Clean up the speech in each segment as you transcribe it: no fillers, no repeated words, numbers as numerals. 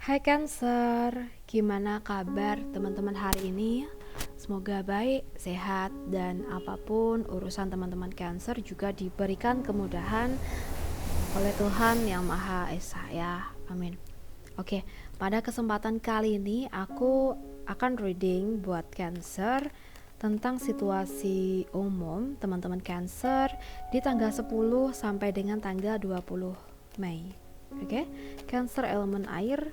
Hai Cancer, gimana kabar teman-teman hari ini? Semoga baik, sehat, dan apapun urusan teman-teman Cancer juga diberikan kemudahan oleh Tuhan Yang Maha Esa ya, amin. Oke, pada kesempatan kali ini aku akan reading buat Cancer tentang situasi umum teman-teman Cancer di tanggal 10 sampai dengan tanggal 20 Mei. Oke, Cancer elemen air.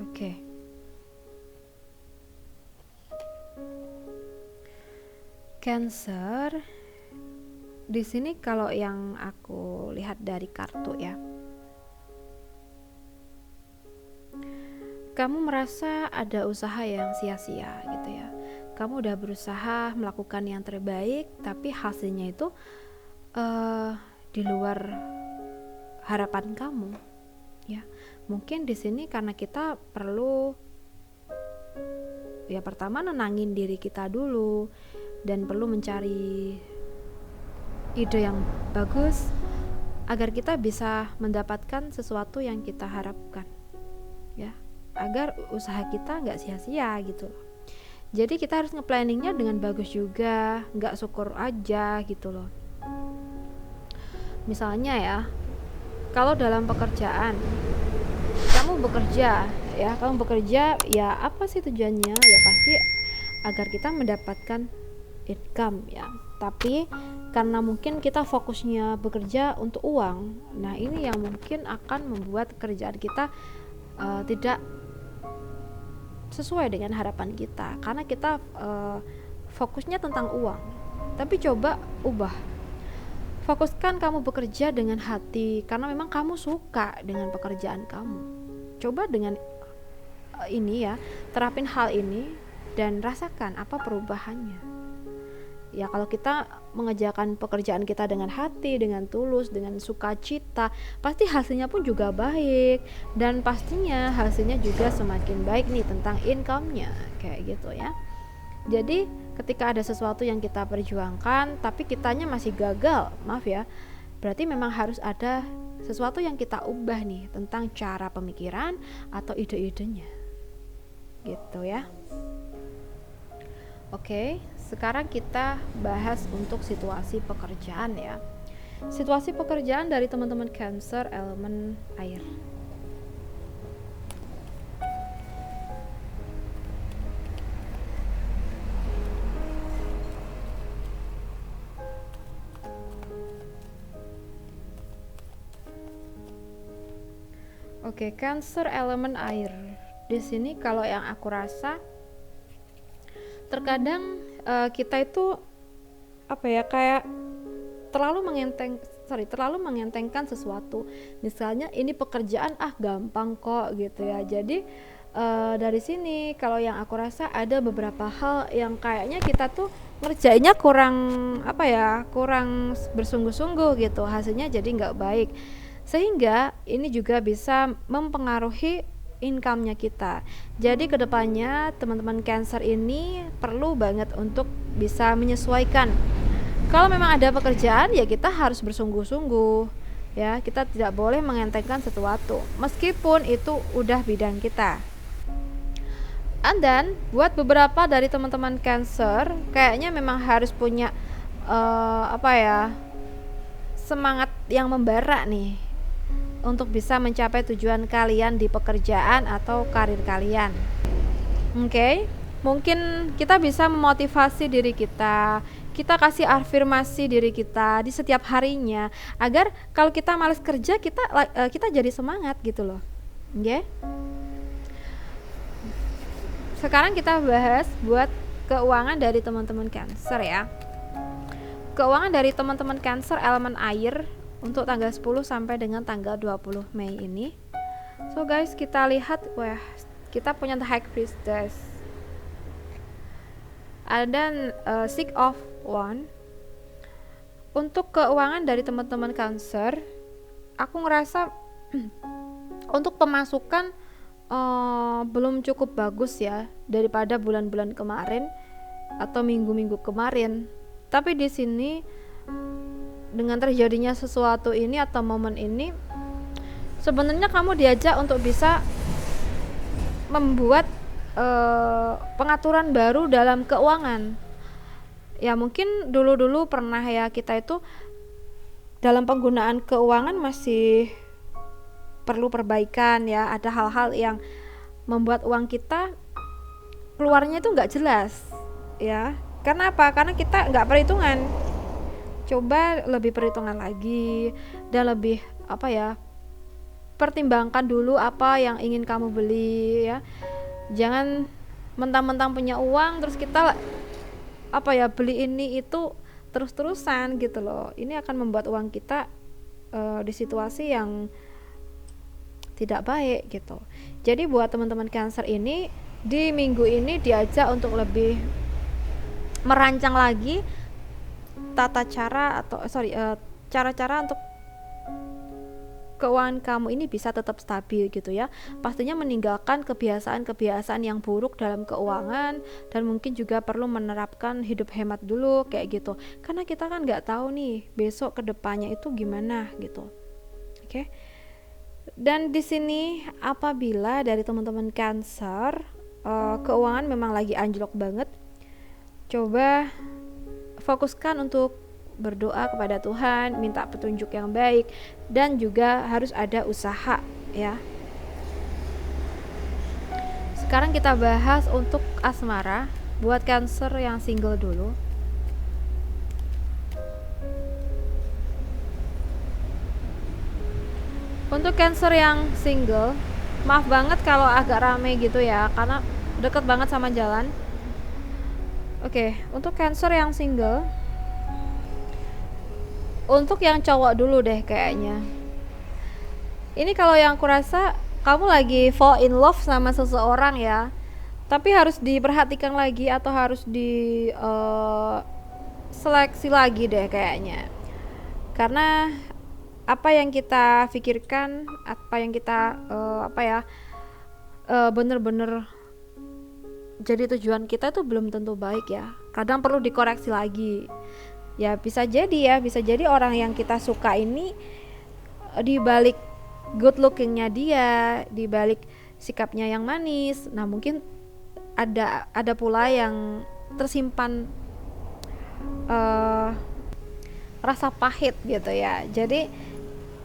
Oke. Cancer. Di sini kalau yang aku lihat dari kartu ya. Kamu merasa ada usaha yang sia-sia gitu ya. Kamu udah berusaha melakukan yang terbaik, tapi hasilnya itu di luar harapan kamu. Ya, mungkin di sini karena kita perlu ya pertama nenangin diri kita dulu dan perlu mencari ide yang bagus agar kita bisa mendapatkan sesuatu yang kita harapkan ya, agar usaha kita nggak sia-sia gitu. Jadi kita harus nge-planningnya dengan bagus juga, nggak syukur aja gitu loh. Misalnya ya, kalau dalam pekerjaan kamu bekerja ya apa sih tujuannya? Ya pasti agar kita mendapatkan income ya. Tapi karena mungkin kita fokusnya bekerja untuk uang, nah ini yang mungkin akan membuat kerjaan kita tidak sesuai dengan harapan kita, karena kita fokusnya tentang uang. Tapi coba ubah, fokuskan kamu bekerja dengan hati, karena memang kamu suka dengan pekerjaan kamu. Coba dengan ini ya, terapin hal ini dan rasakan apa perubahannya. Ya kalau kita mengerjakan pekerjaan kita dengan hati, dengan tulus, dengan sukacita, pasti hasilnya pun juga baik, dan pastinya hasilnya juga semakin baik nih tentang income-nya kayak gitu ya. Jadi ketika ada sesuatu yang kita perjuangkan tapi kitanya masih gagal, maaf ya, berarti memang harus ada sesuatu yang kita ubah nih tentang cara pemikiran atau ide-idenya gitu ya. Oke, sekarang kita bahas untuk situasi pekerjaan ya. Situasi pekerjaan dari teman-teman Cancer elemen air. Oke, Cancer elemen air. Di sini kalau yang aku rasa terkadang kita itu apa ya, kayak terlalu mengentengkan sesuatu. Misalnya ini pekerjaan gampang kok gitu ya. Jadi dari sini kalau yang aku rasa ada beberapa hal yang kayaknya kita tuh ngerjainnya kurang bersungguh-sungguh gitu, hasilnya jadi nggak baik, sehingga ini juga bisa mempengaruhi income-nya kita. Jadi kedepannya teman-teman Cancer ini perlu banget untuk bisa menyesuaikan. Kalau memang ada pekerjaan ya kita harus bersungguh-sungguh ya, kita tidak boleh mengentengkan sesuatu meskipun itu udah bidang kita. And then buat beberapa dari teman-teman Cancer kayaknya memang harus punya semangat yang membara nih untuk bisa mencapai tujuan kalian di pekerjaan atau karir kalian. Oke, mungkin kita bisa memotivasi diri kita, kita kasih afirmasi diri kita di setiap harinya agar kalau kita malas kerja kita jadi semangat gitu loh. Oke. Sekarang kita bahas buat keuangan dari teman-teman Cancer ya. Keuangan dari teman-teman Cancer elemen air untuk tanggal 10 sampai dengan tanggal 20 Mei ini. So guys, kita lihat, kita punya The High Priestess. Ada Six of Wands. Untuk keuangan dari teman-teman Cancer, aku ngerasa untuk pemasukan belum cukup bagus ya daripada bulan-bulan kemarin atau minggu-minggu kemarin. Tapi di sini dengan terjadinya sesuatu ini atau momen ini, sebenarnya kamu diajak untuk bisa membuat pengaturan baru dalam keuangan. Ya mungkin dulu-dulu pernah ya kita itu dalam penggunaan keuangan masih perlu perbaikan ya, ada hal-hal yang membuat uang kita keluarnya itu nggak jelas ya. Karena apa? Karena kita nggak perhitungan. Coba lebih perhitungan lagi dan lebih apa ya, pertimbangkan dulu apa yang ingin kamu beli ya. Jangan mentang-mentang punya uang terus kita apa ya, beli ini itu terus-terusan gitu loh. Ini akan membuat uang kita di situasi yang tidak baik gitu. Jadi buat teman-teman Cancer ini, di minggu ini diajak untuk lebih merancang lagi tata cara atau cara-cara untuk keuangan kamu ini bisa tetap stabil gitu ya. Pastinya meninggalkan kebiasaan-kebiasaan yang buruk dalam keuangan, dan mungkin juga perlu menerapkan hidup hemat dulu kayak gitu. Karena kita kan nggak tahu nih besok kedepannya itu gimana gitu. Oke. Dan di sini apabila dari teman-teman Cancer keuangan memang lagi anjlok banget, coba fokuskan untuk berdoa kepada Tuhan, minta petunjuk yang baik, dan juga harus ada usaha ya. Sekarang kita bahas untuk asmara buat Cancer yang single dulu. Untuk Cancer yang single, maaf banget kalau agak rame gitu ya, karena deket banget sama jalan. Oke, untuk Cancer yang single, untuk yang cowok dulu deh kayaknya. Ini kalau yang aku rasa kamu lagi fall in love sama seseorang ya, tapi harus diperhatikan lagi atau harus di seleksi lagi deh kayaknya. Karena apa yang kita pikirkan, apa yang kita bener-bener jadi tujuan kita itu belum tentu baik ya. Kadang perlu dikoreksi lagi. Ya bisa jadi orang yang kita suka ini di balik good lookingnya dia, di balik sikapnya yang manis, nah mungkin ada pula yang tersimpan rasa pahit gitu ya. Jadi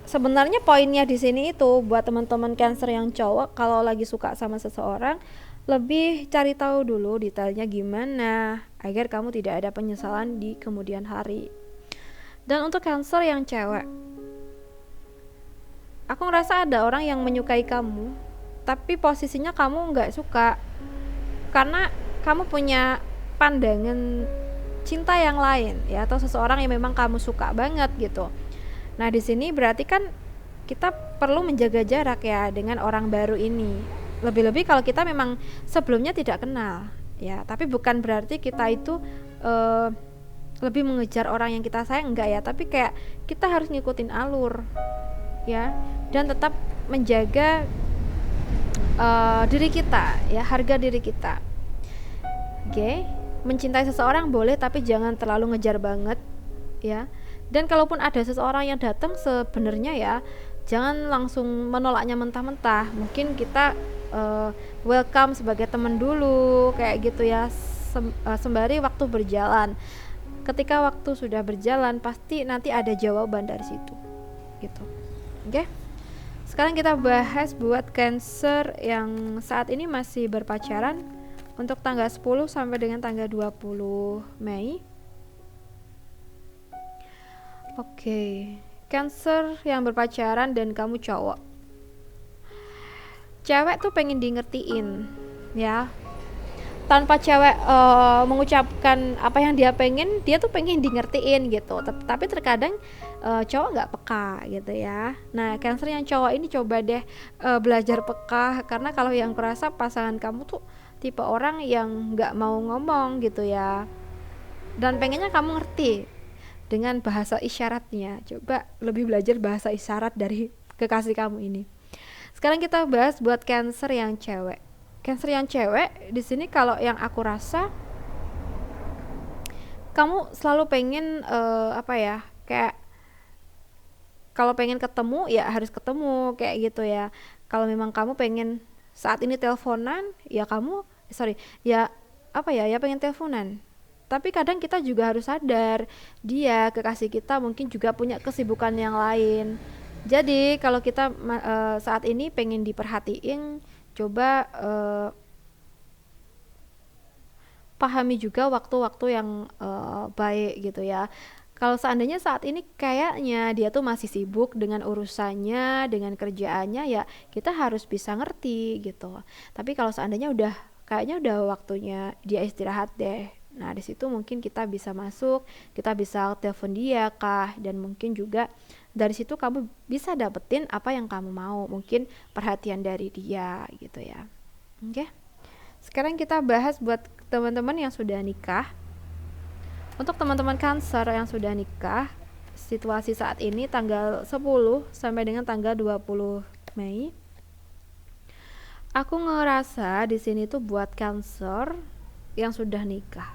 sebenarnya poinnya di sini itu buat teman-teman Cancer yang cowok, kalau lagi suka sama seseorang, lebih cari tahu dulu detailnya gimana agar kamu tidak ada penyesalan di kemudian hari. Dan untuk Cancer yang cewek, aku ngerasa ada orang yang menyukai kamu, tapi posisinya kamu nggak suka karena kamu punya pandangan cinta yang lain ya, atau seseorang yang memang kamu suka banget gitu. Nah di sini berarti kan kita perlu menjaga jarak ya dengan orang baru ini. Lebih-lebih kalau kita memang sebelumnya tidak kenal ya, tapi bukan berarti kita itu lebih mengejar orang yang kita sayang, enggak ya, tapi kayak kita harus ngikutin alur ya, dan tetap menjaga diri kita ya, harga diri kita. Oke, mencintai seseorang boleh, tapi jangan terlalu ngejar banget ya. Dan kalaupun ada seseorang yang datang, sebenarnya ya jangan langsung menolaknya mentah-mentah. Mungkin kita welcome sebagai teman dulu kayak gitu ya, sembari waktu berjalan. Ketika waktu sudah berjalan, pasti nanti ada jawaban dari situ gitu. Oke. Sekarang kita bahas buat Cancer yang saat ini masih berpacaran untuk tanggal 10 sampai dengan tanggal 20 Mei. Oke. Cancer yang berpacaran dan kamu cowok. Cewek tuh pengen di ngertiin ya, tanpa cewek mengucapkan apa yang dia pengen, dia tuh pengen di ngertiin gitu. Tapi terkadang cowok nggak peka gitu ya. Nah Cancer yang cowok ini coba deh belajar peka, karena kalau yang kurasa pasangan kamu tuh tipe orang yang nggak mau ngomong gitu ya, dan pengennya kamu ngerti dengan bahasa isyaratnya. Coba lebih belajar bahasa isyarat dari kekasih kamu ini. Sekarang kita bahas buat Cancer yang cewek. Cancer yang cewek di sini kalau yang aku rasa, kamu selalu pengen kayak kalau pengen ketemu ya harus ketemu kayak gitu ya. Kalau memang kamu pengen saat ini teleponan ya kamu sorry ya apa ya ya pengen teleponan, tapi kadang kita juga harus sadar dia kekasih kita mungkin juga punya kesibukan yang lain. Jadi kalau kita saat ini pengen diperhatiin, coba pahami juga waktu-waktu yang baik gitu ya. Kalau seandainya saat ini kayaknya dia tuh masih sibuk dengan urusannya, dengan kerjaannya, ya kita harus bisa ngerti gitu. Tapi kalau seandainya kayaknya udah waktunya dia istirahat deh. Nah, di situ mungkin kita bisa masuk, kita bisa telepon dia kah, dan mungkin juga dari situ kamu bisa dapetin apa yang kamu mau, mungkin perhatian dari dia gitu ya. Oke. Sekarang kita bahas buat teman-teman yang sudah nikah. Untuk teman-teman Cancer yang sudah nikah, situasi saat ini tanggal 10 sampai dengan tanggal 20 Mei. Aku ngerasa di sini tuh buat Cancer yang sudah nikah.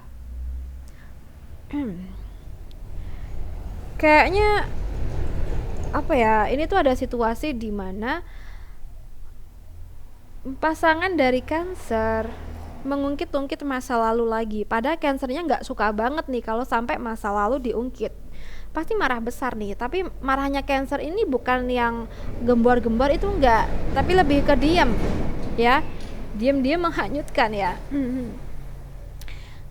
Kayaknya apa ya? Ini tuh ada situasi di mana pasangan dari Cancer mengungkit-ungkit masa lalu lagi. Padahal Cancernya nggak suka banget nih kalau sampai masa lalu diungkit. Pasti marah besar nih. Tapi marahnya Cancer ini bukan yang gembor-gembor, itu enggak, tapi lebih ke diam, ya. Diam-diam menghanyutkan ya.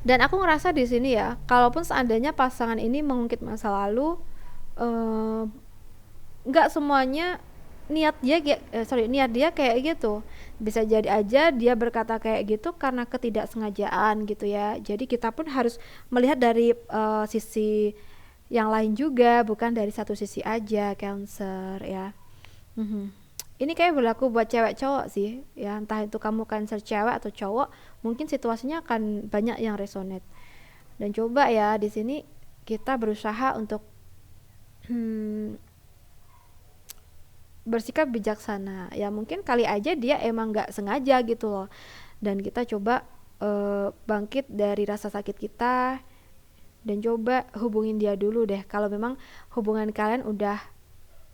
Dan aku ngerasa di sini ya, kalaupun seandainya pasangan ini mengungkit masa lalu, nggak semuanya niat dia kayak gitu. Bisa jadi aja dia berkata kayak gitu karena ketidaksengajaan gitu ya. Jadi kita pun harus melihat dari sisi yang lain juga, bukan dari satu sisi aja Cancer ya. Ini kayak berlaku buat cewek cowok sih ya, entah itu kamu Cancer cewek atau cowok, mungkin situasinya akan banyak yang resonate. Dan coba ya di sini kita berusaha untuk bersikap bijaksana ya. Mungkin kali aja dia emang nggak sengaja gitu loh, dan kita coba bangkit dari rasa sakit kita dan coba hubungin dia dulu deh kalau memang hubungan kalian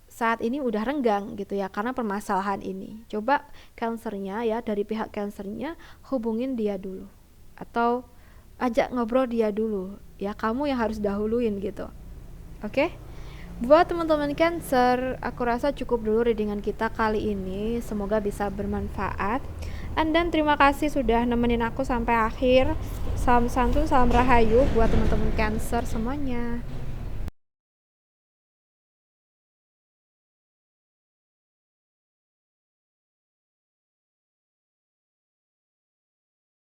saat ini udah renggang gitu ya karena permasalahan ini. Coba Cancernya ya, dari pihak Cancernya hubungin dia dulu atau ajak ngobrol dia dulu ya, kamu yang harus dahuluin gitu. Oke? Buat teman-teman Cancer, aku rasa cukup dulu readingan kita kali ini. Semoga bisa bermanfaat. Dan terima kasih sudah nemenin aku sampai akhir. Salam santun, salam rahayu buat teman-teman Cancer semuanya.